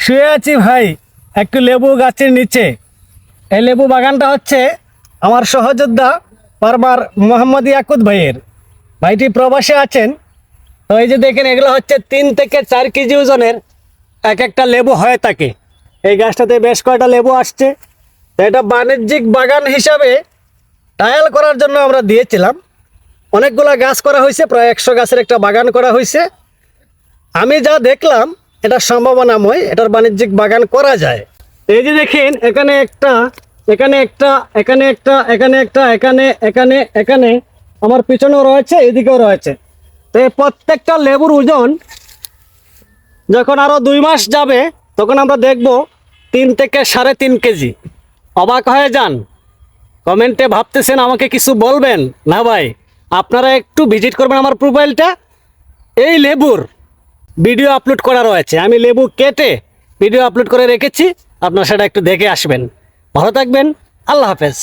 শুয়ে আছি ভাই একটু লেবু গাছের নিচে। এই লেবু বাগানটা হচ্ছে আমার সহযোদ্ধা বারবার মোহাম্মদ ইয়াকুত ভাইয়ের। ভাইটি প্রবাসে আছেন। তো এই যে দেখেন, এগুলো হচ্ছে 3 থেকে 4 কেজি ওজনের এক একটা লেবু হয়ে থাকে। এই গাছটাতে বেশ কয়টা লেবু আসছে। তো এটা বাণিজ্যিক বাগান হিসাবে ট্রায়াল করার জন্য আমরা দিয়েছিলাম। অনেকগুলা গাছ করা হয়েছে, প্রায় 100 গাছের একটা বাগান করা হয়েছে। আমি যা দেখলাম এটা সম্ভাবনাময়, এটার বাণিজ্যিক বাগান করা যায়। এই যে দেখেন, এখানে একটা, এখানে একটা, এখানে একটা, এখানে একটা, এখানে এখানে এখানে আমার পিছনেও রয়েছে, এদিকেও রয়েছে। তো এই প্রত্যেকটা লেবুর ওজন যখন আরও 2 মাস যাবে তখন আমরা দেখব 3 থেকে 3.5 কেজি। অবাক হয়ে যান, কমেন্টে ভাবতেছেন আমাকে কিছু বলবেন না ভাই, আপনারা একটু ভিজিট করবেন আমার প্রোফাইলটা। এই লেবুর ভিডিও আপলোড করা রয়েছে, আমি লেবু কেটে ভিডিও আপলোড করে রেখেছি, আপনারা সেটা একটু দেখে আসবেন। ভালো থাকবেন, আল্লাহ হাফেজ।